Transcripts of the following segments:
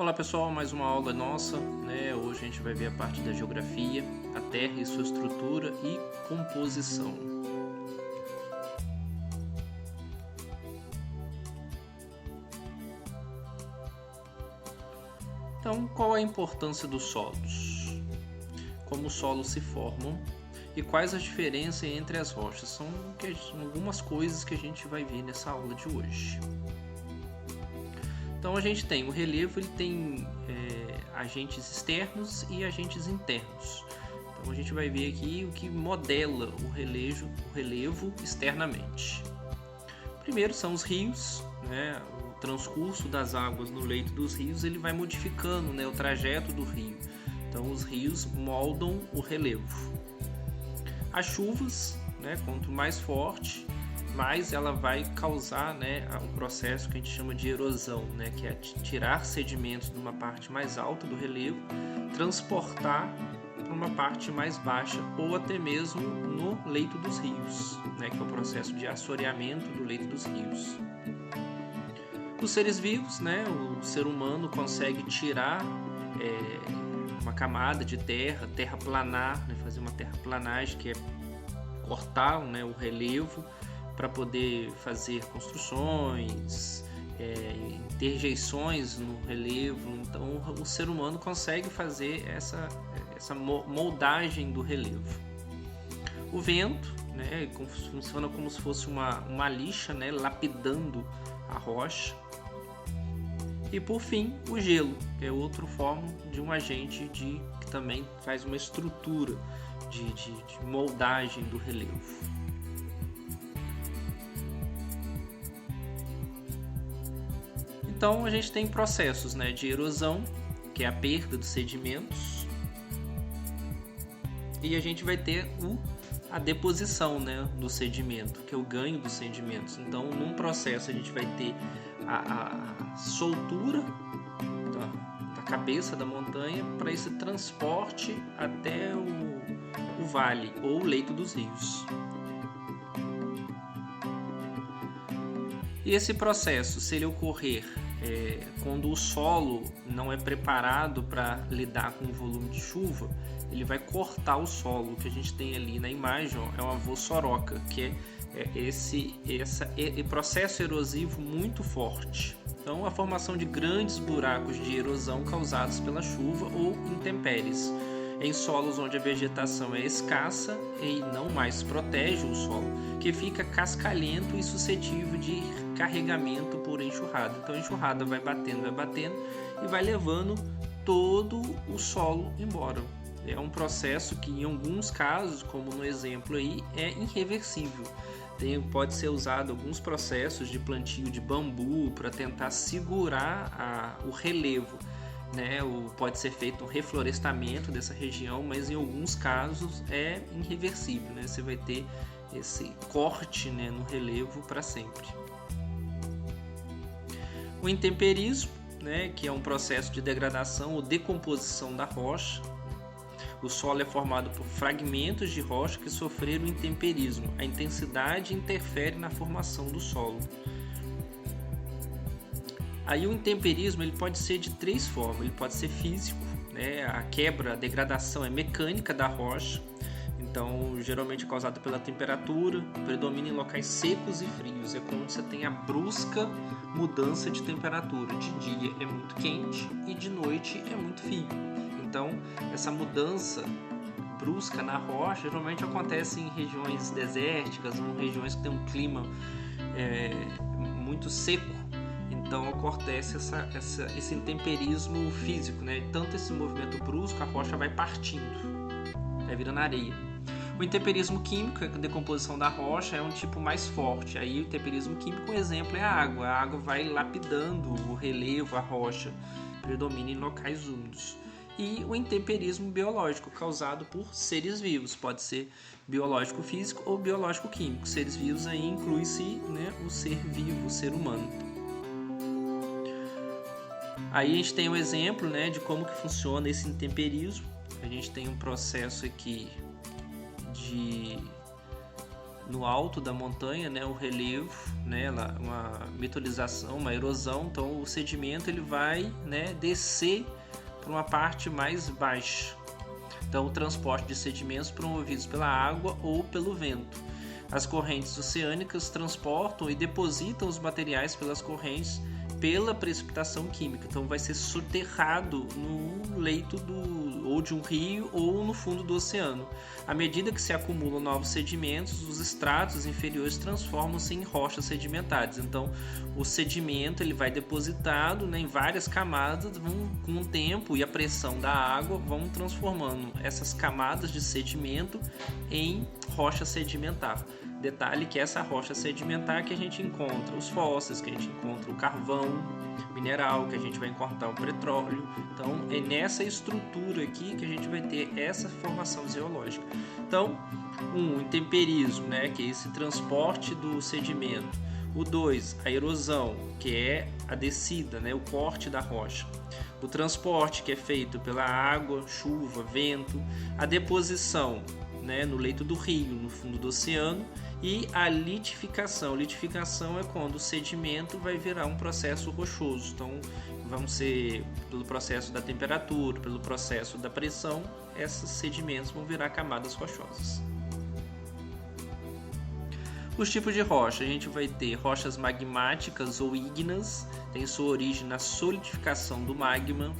Olá pessoal, mais uma aula nossa, né? Hoje a gente vai ver a parte da geografia, a Terra e sua estrutura e composição. Então, qual a importância dos solos? Como os solos se formam e quais as diferenças entre as rochas? São algumas coisas que a gente vai ver nessa aula de hoje. Então a gente tem o relevo, ele tem agentes externos e agentes internos. Então a gente vai ver aqui o que modela o relevo externamente. Primeiro são os rios, né? O transcurso das águas no leito dos rios ele vai modificando, né, o trajeto do rio. Então os rios moldam o relevo. As chuvas, né, quanto mais forte, mais ela vai causar, né, um processo que a gente chama de erosão, né, que é tirar sedimentos de uma parte mais alta do relevo, transportar para uma parte mais baixa ou até mesmo no leito dos rios, né, que é o processo de assoreamento do leito dos rios. Os seres vivos, né, o ser humano consegue tirar uma camada de terraplanar, né, fazer uma terraplanagem, que é cortar, né, o relevo para poder fazer construções, interjeições no relevo. Então o ser humano consegue fazer essa moldagem do relevo. O vento, né, funciona como se fosse uma lixa, né, lapidando a rocha. E por fim, o gelo, que é outra forma de um agente que também faz uma estrutura de moldagem do relevo. Então a gente tem processos, né, de erosão, que é a perda dos sedimentos, e a gente vai ter a deposição, né, do sedimento, que é o ganho dos sedimentos. Então num processo a gente vai ter a soltura da cabeça da montanha para esse transporte até o vale ou o leito dos rios. E esse processo, se ele ocorrer quando o solo não é preparado para lidar com o volume de chuva, ele vai cortar o solo. O que a gente tem ali na imagem, ó, é uma vossoroca, que é esse processo erosivo muito forte. Então, a formação de grandes buracos de erosão causados pela chuva ou intempéries, em solos onde a vegetação é escassa e não mais protege o solo, que fica cascalhento e suscetível de carregamento por enxurrada. Então a enxurrada vai batendo e vai levando todo o solo embora. É um processo que em alguns casos, como no exemplo aí, é irreversível. Pode ser usado alguns processos de plantio de bambu para tentar segurar o relevo, né? Pode ser feito um reflorestamento dessa região, mas em alguns casos é irreversível, né? Você vai ter esse corte, né, no relevo para sempre. O intemperismo, né, que é um processo de degradação ou decomposição da rocha. O solo é formado por fragmentos de rocha que sofreram intemperismo. A intensidade interfere na formação do solo. Aí o intemperismo ele pode ser de três formas. Ele pode ser físico, né? A quebra, a degradação é mecânica da rocha. Então, geralmente é causada pela temperatura, predomina em locais secos e frios. É quando você tem a brusca mudança de temperatura. De dia é muito quente e de noite é muito frio. Então, essa mudança brusca na rocha geralmente acontece em regiões desérticas, ou regiões que têm um clima muito seco. Então acontece esse intemperismo físico, né? Tanto esse movimento brusco, a rocha vai partindo, vai virando areia. O intemperismo químico, a decomposição da rocha, é um tipo mais forte. Aí o intemperismo químico, um exemplo é a água. A água vai lapidando o relevo, a rocha, predomina em locais úmidos. E o intemperismo biológico, causado por seres vivos, pode ser biológico físico ou biológico químico. Seres vivos aí inclui-se, né, o ser vivo, o ser humano. Aí a gente tem um exemplo, né, de como que funciona esse intemperismo. A gente tem um processo aqui no alto da montanha, né, o relevo, né, uma meteorização, uma erosão, então o sedimento ele vai, né, descer para uma parte mais baixa. Então o transporte de sedimentos promovidos pela água ou pelo vento. As correntes oceânicas transportam e depositam os materiais pelas correntes pela precipitação química. Então vai ser soterrado no leito ou de um rio ou no fundo do oceano. À medida que se acumulam novos sedimentos, os estratos inferiores transformam-se em rochas sedimentares. Então o sedimento ele vai depositado, né, em várias camadas, com o tempo e a pressão da água vão transformando essas camadas de sedimento em rocha sedimentar. Detalhe que essa rocha sedimentar que a gente encontra os fósseis, que a gente encontra o carvão mineral, que a gente vai encontrar o petróleo. Então é nessa estrutura aqui que a gente vai ter essa formação geológica. Então, o intemperismo, né, que é esse transporte do sedimento. O 2, a erosão, que é a descida, né, o corte da rocha. O transporte, que é feito pela água, chuva, vento. A deposição, né, no leito do rio, no fundo do oceano. E a litificação. Litificação é quando o sedimento vai virar um processo rochoso. Então, vamos ser pelo processo da temperatura, pelo processo da pressão, esses sedimentos vão virar camadas rochosas. Os tipos de rocha, a gente vai ter rochas magmáticas ou ígneas, tem sua origem na solidificação do magma.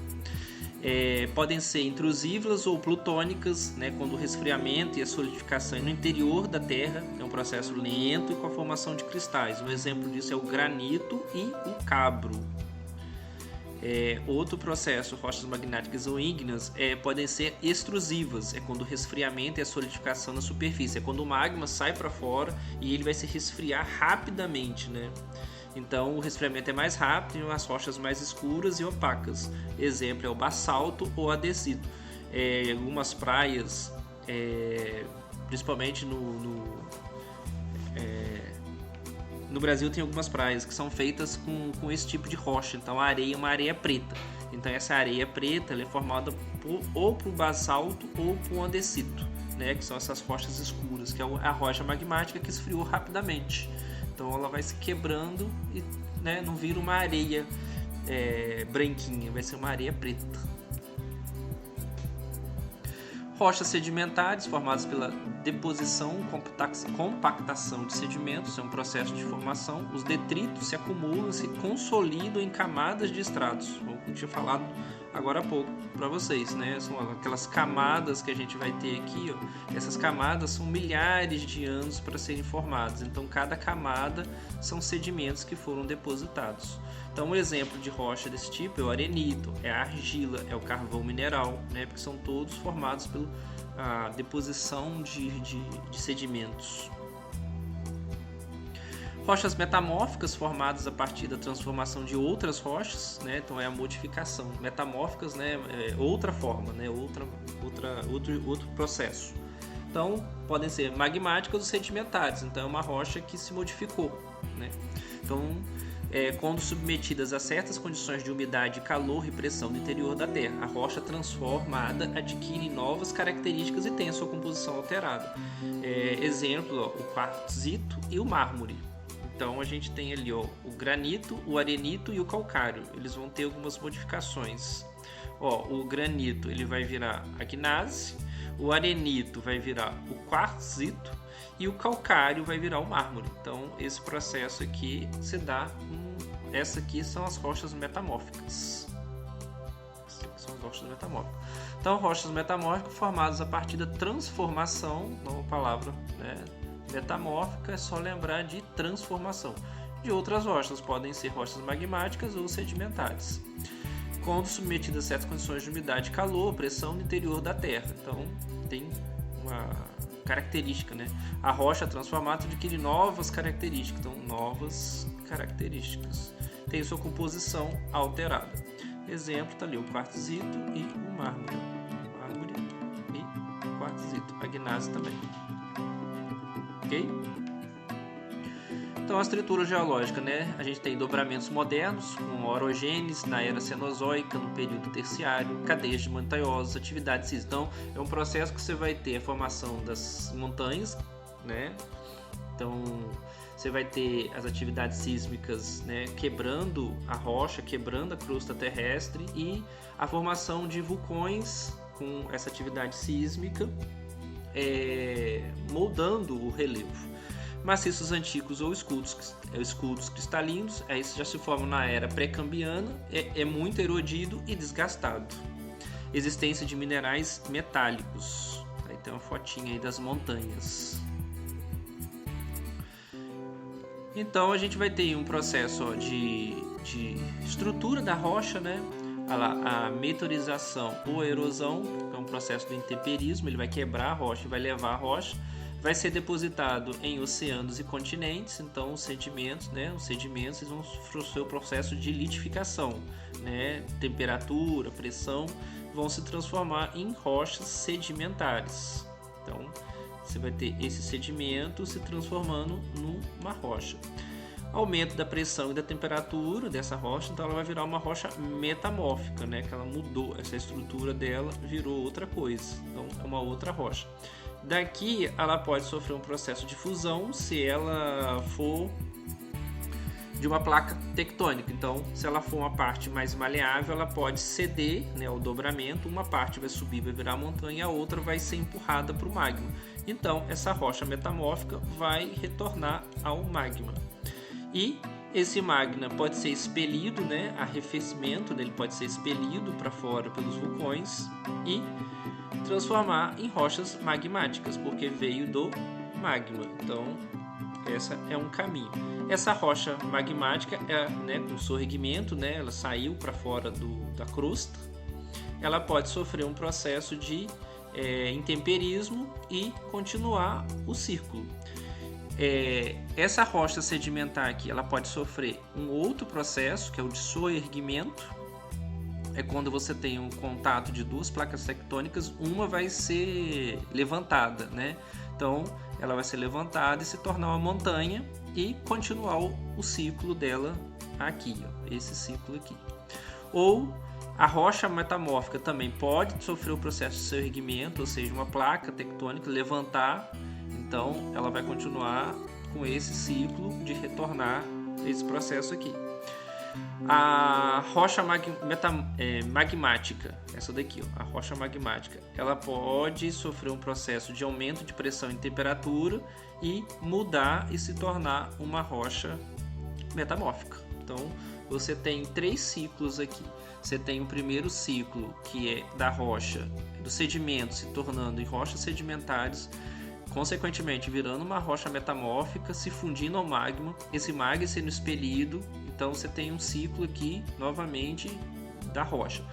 Podem ser intrusivas ou plutônicas, né, quando o resfriamento e a solidificação é no interior da Terra, é um processo lento e com a formação de cristais. Um exemplo disso é o granito e o cabro. Outro processo, rochas magmáticas ou ígneas, podem ser extrusivas, é quando o resfriamento e a solidificação na superfície, é quando o magma sai para fora e ele vai se resfriar rapidamente, né? Então o resfriamento é mais rápido e as rochas mais escuras e opacas. Exemplo é o basalto ou andesito. Em algumas praias, principalmente no Brasil, tem algumas praias que são feitas com esse tipo de rocha. Então a areia é uma areia preta. Então essa areia preta ela é formada ou por basalto ou por andesito, né? Que são essas rochas escuras, que é a rocha magmática que esfriou rapidamente. Então ela vai se quebrando e, né, não vira uma areia branquinha, vai ser uma areia preta. Rochas sedimentares formadas pela deposição, compactação de sedimentos, é um processo de formação. Os detritos se acumulam e se consolidam em camadas de estratos, como eu tinha falado agora há pouco para vocês, né? São aquelas camadas que a gente vai ter aqui, ó. Essas camadas são milhares de anos para serem formadas, então cada camada são sedimentos que foram depositados. Então um exemplo de rocha desse tipo é o arenito, é a argila, é o carvão mineral, né? Porque são todos formados pela deposição de sedimentos. Rochas metamórficas formadas a partir da transformação de outras rochas, né? Então é a modificação. Metamórficas, né? Outra forma, né? Outro processo. Então podem ser magmáticas ou sedimentares. Então é uma rocha que se modificou, né? Então quando submetidas a certas condições de umidade, calor e pressão do interior da Terra, a rocha transformada adquire novas características e tem a sua composição alterada. Exemplo, o quartzito e o mármore. Então a gente tem ali o granito, o arenito e o calcário. Eles vão ter algumas modificações. O granito ele vai virar a gnase, o arenito vai virar o quartzito e o calcário vai virar o mármore. Então esse processo aqui se dá essa aqui são as rochas metamórficas. São as rochas metamórficas. Então rochas metamórficas formadas a partir da transformação, nova palavra, né? Metamórfica é só lembrar de transformação de outras rochas, podem ser rochas magmáticas ou sedimentares, quando submetidas a certas condições de umidade, calor, pressão no interior da Terra. Então tem uma característica, né? A rocha transformada adquire novas características, então novas características, tem sua composição alterada. Exemplo, tá ali o quartzito e o mármore, e quartzito, a gnase também. Ok? Então a estrutura geológica, né? A gente tem dobramentos modernos, com orogênese na era cenozoica, no período terciário, cadeias de montanhosas, atividades sísmicas. Então é um processo que você vai ter a formação das montanhas, né? Então você vai ter as atividades sísmicas, né, quebrando a rocha, quebrando a crosta terrestre, e a formação de vulcões com essa atividade sísmica moldando o relevo. Maciços antigos ou escudos cristalinos, isso já se formam na era pré-cambriana, é muito erodido e desgastado. Existência de minerais metálicos. Aí tem uma fotinha aí das montanhas. Então a gente vai ter um processo de estrutura da rocha, né? A meteorização ou a erosão, que é um processo do intemperismo, ele vai quebrar a rocha e vai levar a rocha, vai ser depositado em oceanos e continentes. Então os sedimentos, né? Os sedimentos vão sofrer o processo de litificação, né? Temperatura, pressão, vão se transformar em rochas sedimentares. Então você vai ter esse sedimento se transformando numa rocha. Aumento da pressão e da temperatura dessa rocha, então ela vai virar uma rocha metamórfica, né? Que ela mudou, essa estrutura dela virou outra coisa, então é uma outra rocha. Daqui ela pode sofrer um processo de fusão se ela for de uma placa tectônica. Então, se ela for uma parte mais maleável, ela pode ceder, né, ao dobramento. Uma parte vai subir, vai virar montanha, e a outra vai ser empurrada para o magma. Então, essa rocha metamórfica vai retornar ao magma. E esse magma pode ser expelido, né, arrefecimento dele pode ser expelido para fora pelos vulcões e transformar em rochas magmáticas, porque veio do magma. Então, esse é um caminho. Essa rocha magmática, né, com sorregimento, né, ela saiu para fora da crosta, ela pode sofrer um processo de intemperismo e continuar o círculo. Essa rocha sedimentar aqui, ela pode sofrer um outro processo, que é o de soerguimento. É quando você tem um contato de duas placas tectônicas, uma vai ser levantada, né? Então, ela vai ser levantada e se tornar uma montanha e continuar o ciclo dela aqui, ó, esse ciclo aqui. Ou a rocha metamórfica também pode sofrer o processo de soerguimento, ou seja, uma placa tectônica levantar, então ela vai continuar com esse ciclo de retornar esse processo aqui. A rocha magmática, essa daqui, ó, a rocha magmática, ela pode sofrer um processo de aumento de pressão e temperatura e mudar e se tornar uma rocha metamórfica. Então você tem 3 ciclos aqui. Você tem o primeiro ciclo, que é da rocha, do sedimento se tornando em rochas sedimentares, consequentemente virando uma rocha metamórfica, se fundindo ao magma, esse magma sendo expelido. Então você tem um ciclo aqui novamente da rocha.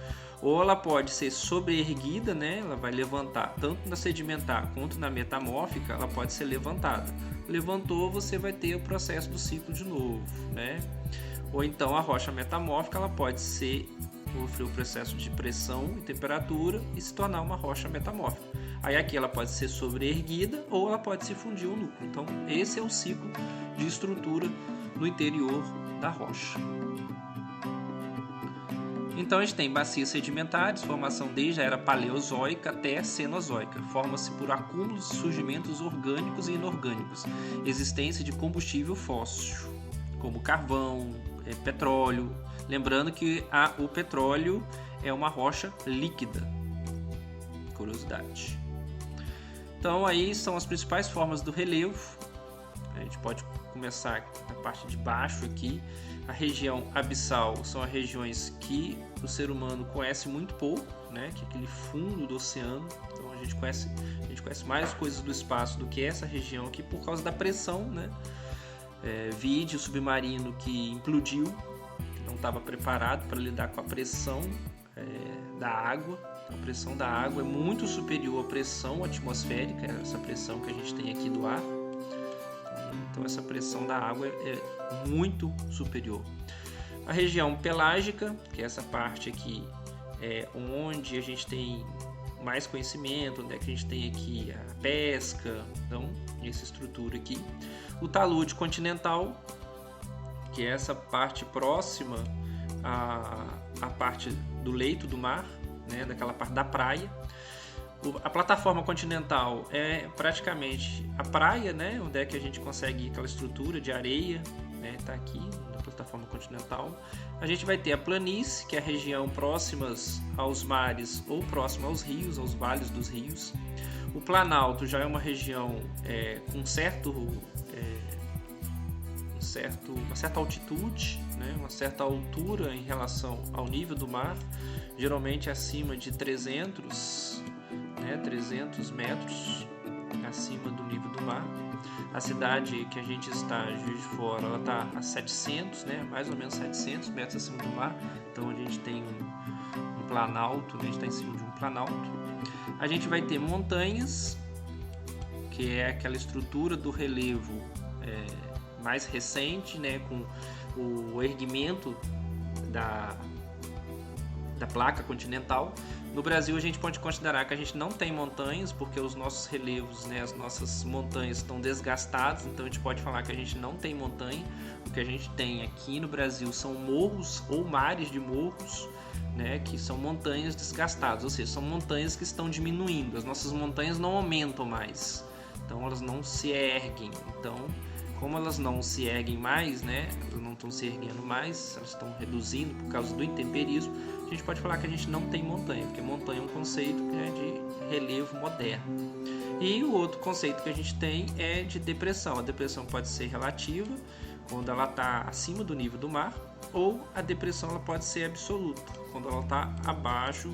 Ou ela pode ser sobreerguida, né? Ela vai levantar tanto na sedimentar quanto na metamórfica, ela pode ser levantada. Levantou, você vai ter o processo do ciclo de novo, né? Ou então a rocha metamórfica, ela pode sofrer o processo de pressão e temperatura e se tornar uma rocha metamórfica. Aí aqui ela pode ser sobreerguida ou ela pode se fundir ao núcleo. Então esse é o ciclo de estrutura no interior da rocha. Então a gente tem bacias sedimentares, formação desde a era paleozoica até cenozoica. Forma-se por acúmulos de surgimentos orgânicos e inorgânicos. Existência de combustível fóssil, como carvão, petróleo. Lembrando que o petróleo é uma rocha líquida. Curiosidade. Então aí são as principais formas do relevo. A gente pode começar na parte de baixo aqui. A região abissal são as regiões que o ser humano conhece muito pouco, né? Que é aquele fundo do oceano. Então a gente conhece mais coisas do espaço do que essa região aqui por causa da pressão, né? Vide o submarino que implodiu, não estava preparado para lidar com a pressão da água. A pressão da água é muito superior à pressão atmosférica, essa pressão que a gente tem aqui do ar. Então essa pressão da água é muito superior. A região pelágica, que é essa parte aqui, é onde a gente tem mais conhecimento, onde é que a gente tem aqui a pesca, então essa estrutura aqui. O talude continental, que é essa parte próxima à parte do leito do mar, né, daquela parte da praia. A plataforma continental é praticamente a praia, né? Onde é que a gente consegue aquela estrutura de areia, né? Tá aqui na plataforma continental. A gente vai ter a planície, que é a região próximas aos mares ou próxima aos rios, aos vales dos rios. O planalto já é uma região com uma certa altitude, né? Uma certa altura em relação ao nível do mar, geralmente acima de 300 metros acima do nível do mar. A cidade que a gente está, Juiz de Fora, ela está a 700, né? Mais ou menos 700 metros acima do mar. Então a gente tem um planalto, né? A gente está em cima de um planalto. A gente vai ter montanhas, que é aquela estrutura do relevo mais recente, né? Com o erguimento da placa continental. No Brasil a gente pode considerar que a gente não tem montanhas, porque os nossos relevos, né, as nossas montanhas estão desgastadas, então a gente pode falar que a gente não tem montanha. O que a gente tem aqui no Brasil são morros ou mares de morros, né, que são montanhas desgastadas, ou seja, são montanhas que estão diminuindo. As nossas montanhas não aumentam mais, então elas não se erguem. Então, como elas não se erguem mais, né, elas não estão se erguendo mais, elas estão reduzindo por causa do intemperismo, a gente pode falar que a gente não tem montanha, porque montanha é um conceito de relevo moderno. E o outro conceito que a gente tem é de depressão. A depressão pode ser relativa, quando ela está acima do nível do mar, ou a depressão ela pode ser absoluta, quando ela está abaixo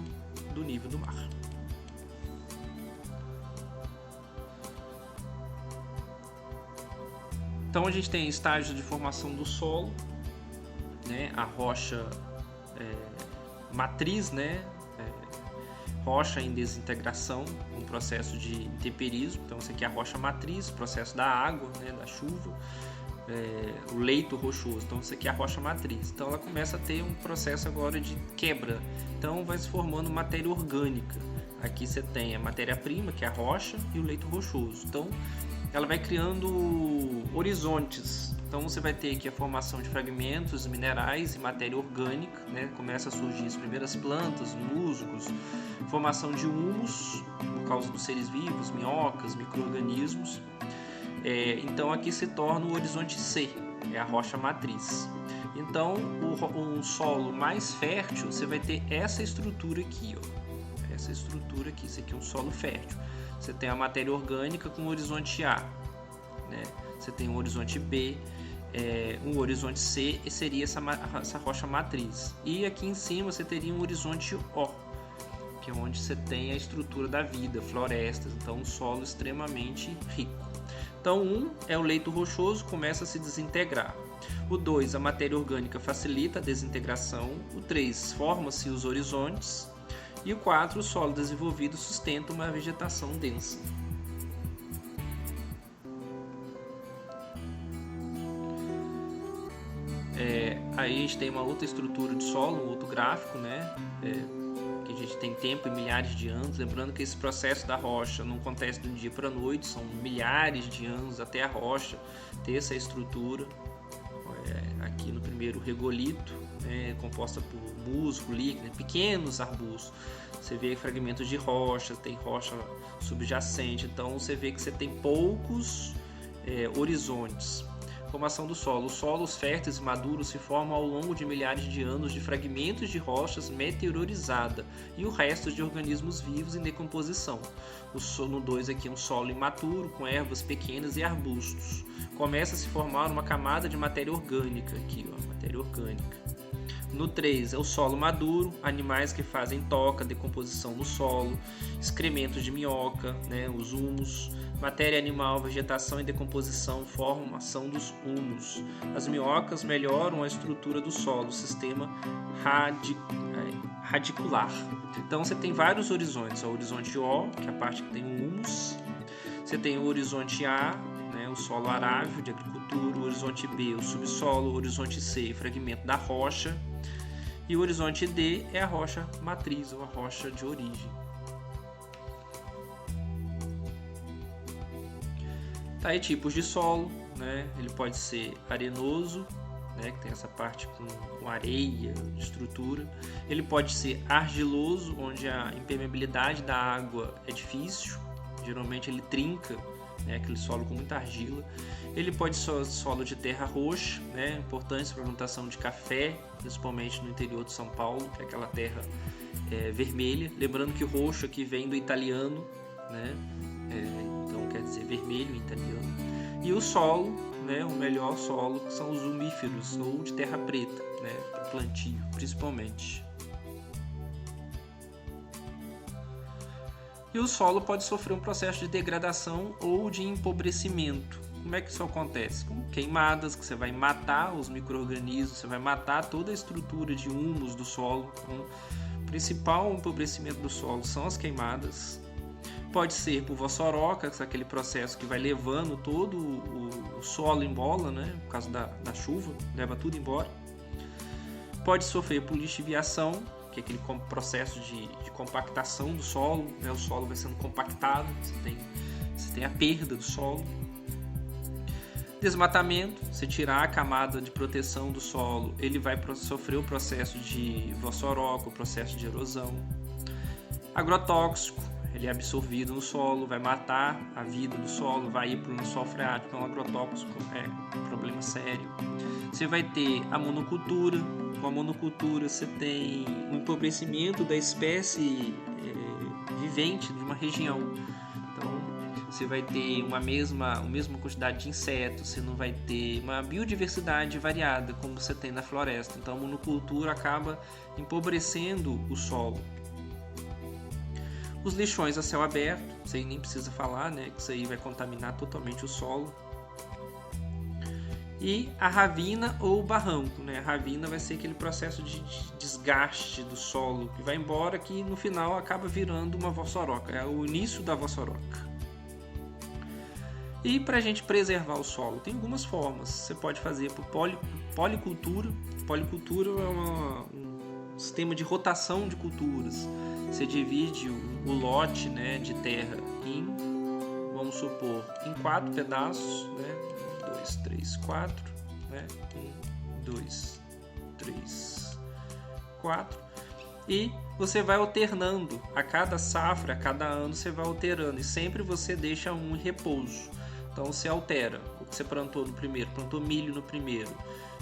do nível do mar. Então a gente tem estágios de formação do solo, né? A rocha matriz, né? Rocha em desintegração, um processo de intemperismo. Então isso aqui é a rocha matriz, processo da água, né? Da chuva, o leito rochoso. Então isso aqui é a rocha matriz. Então ela começa a ter um processo agora de quebra. Então vai se formando matéria orgânica. Aqui você tem a matéria-prima, que é a rocha, e o leito rochoso. Então ela vai criando horizontes. Então você vai ter aqui a formação de fragmentos minerais e matéria orgânica, né? Começa a surgir as primeiras plantas, musgos, formação de humus, por causa dos seres vivos, minhocas, micro-organismos. Então aqui se torna o horizonte C, é a rocha matriz. Então um solo mais fértil, você vai ter essa estrutura aqui, ó. Essa estrutura aqui, isso aqui é um solo fértil. Você tem a matéria orgânica com o horizonte A, né? Você tem o horizonte B, um horizonte C, e seria essa rocha matriz. E aqui em cima você teria um horizonte O, que é onde você tem a estrutura da vida, florestas, então um solo extremamente rico. Então 1 é o leito rochoso, começa a se desintegrar. O 2, a matéria orgânica facilita a desintegração. O 3, forma-se os horizontes. E o 4, o solo desenvolvido sustenta uma vegetação densa. Aí a gente tem uma outra estrutura de solo, um outro gráfico, né? Que a gente tem tempo e milhares de anos. Lembrando que esse processo da rocha não acontece de um dia para a noite, são milhares de anos até a rocha ter essa estrutura. Aqui no primeiro regolito, composta por musgo, líquido, pequenos arbustos. Você vê fragmentos de rocha, tem rocha subjacente, então você vê que você tem poucos horizontes. Formação do solo. Os solos férteis e maduros se formam ao longo de milhares de anos de fragmentos de rochas meteorizada e o resto de organismos vivos em decomposição. No 2 aqui é um solo imaturo com ervas pequenas e arbustos. Começa a se formar uma camada de matéria orgânica aqui, matéria orgânica. No 3 é o solo maduro, animais que fazem toca, decomposição no solo, excrementos de minhoca, os humus, matéria animal, vegetação e decomposição, formação dos humus. As minhocas melhoram a estrutura do solo, sistema radicular. Então você tem vários horizontes, o horizonte O, que é a parte que tem o humus, você tem o horizonte A, o solo arável de agricultura, o horizonte B, o subsolo, o horizonte C, fragmento da rocha, e o horizonte D é a rocha matriz ou a rocha de origem. Tá aí tipos de solo, ele pode ser arenoso, né, que tem essa parte com areia, estrutura. Ele pode ser argiloso, onde a impermeabilidade da água é difícil, geralmente ele trinca, né, aquele solo com muita argila. Ele pode ser solo de terra roxa, né, importante para a plantação de café, principalmente no interior de São Paulo, que é aquela terra vermelha. Lembrando que o roxo aqui vem do italiano, né, então quer dizer vermelho em italiano. E o solo, né, o melhor solo, são os umíferos ou de terra preta, né, para plantio principalmente. E o solo pode sofrer um processo de degradação ou de empobrecimento. Como é que isso acontece? Com queimadas, que você vai matar os micro-organismos, você vai matar toda a estrutura de humus do solo. Então, o principal empobrecimento do solo são as queimadas. Pode ser por vossoroca, que é aquele processo que vai levando todo o solo embora, né, por causa da chuva, leva tudo embora. Pode sofrer por lixiviação, que é aquele processo de compactação do solo, né, o solo vai sendo compactado, você tem a perda do solo. Desmatamento, você tirar a camada de proteção do solo, ele vai sofrer o processo de vossoroca, o processo de erosão. Agrotóxico, ele é absorvido no solo, vai matar a vida do solo, vai ir para o lençol freático, então o agrotóxico é um problema sério. Você vai ter a monocultura. Com a monocultura você tem um empobrecimento da espécie vivente de uma região. Então você vai ter uma mesma quantidade de insetos, você não vai ter uma biodiversidade variada como você tem na floresta. Então a monocultura acaba empobrecendo o solo. Os lixões a céu aberto, isso aí nem precisa falar, né? Que isso aí vai contaminar totalmente o solo. E a ravina ou o barranco, né? A ravina vai ser aquele processo de desgaste do solo que vai embora, que no final acaba virando uma vossoroca, é o início da vossoroca. E para a gente preservar o solo, tem algumas formas. Você pode fazer por policultura. Policultura é um sistema de rotação de culturas. Você divide o lote, né, de terra em, vamos supor, em 4 pedaços, né? 1, 2, 3, 4, né? 1, 2, 3, 4. E você vai alternando. A cada safra, a cada ano, você vai alterando. E sempre você deixa um em repouso. Então você altera. O que você plantou no primeiro, plantou milho no primeiro,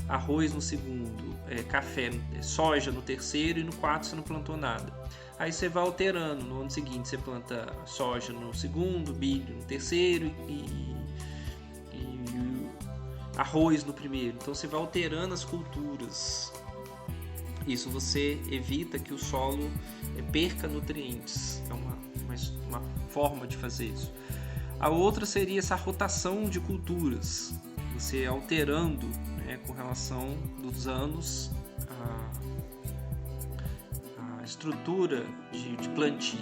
arroz no segundo, café, soja no terceiro, e no quarto você não plantou nada. Aí você vai alterando. No ano seguinte você planta soja no segundo, milho no terceiro e arroz no primeiro. Então você vai alterando as culturas. Isso você evita que o solo perca nutrientes. É uma forma de fazer isso. A outra seria essa rotação de culturas. Você alterando, né, com relação dos anos a estrutura de plantio.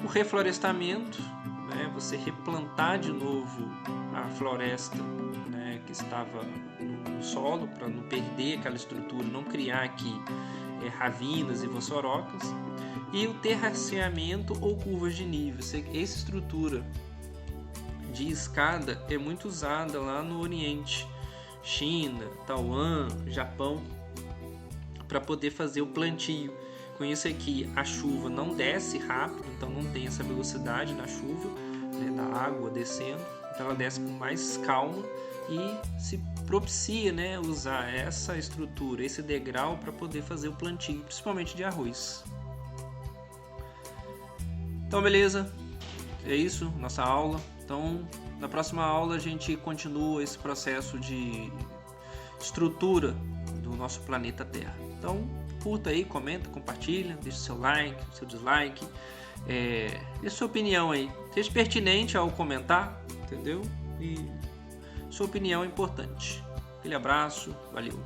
O reflorestamento, né, você replantar de novo a floresta, né, que estava no solo, para não perder aquela estrutura, não criar aqui ravinas e vossorocas. E o terraceamento ou curvas de nível. Essa estrutura de escada é muito usada lá no Oriente, China, Taiwan, Japão, para poder fazer o plantio. Com isso aqui a chuva não desce rápido, então não tem essa velocidade na chuva, né, da água descendo, então ela desce com mais calma e se propicia, né, usar essa estrutura, esse degrau para poder fazer o plantio, principalmente de arroz. Então beleza, é isso, nossa aula. Então, na próxima aula a gente continua esse processo de estrutura do nosso planeta Terra. Então, curta aí, comenta, compartilha, deixa seu like, seu dislike, deixa sua opinião aí. Seja pertinente ao comentar, entendeu? E sua opinião é importante. Aquele abraço, valeu!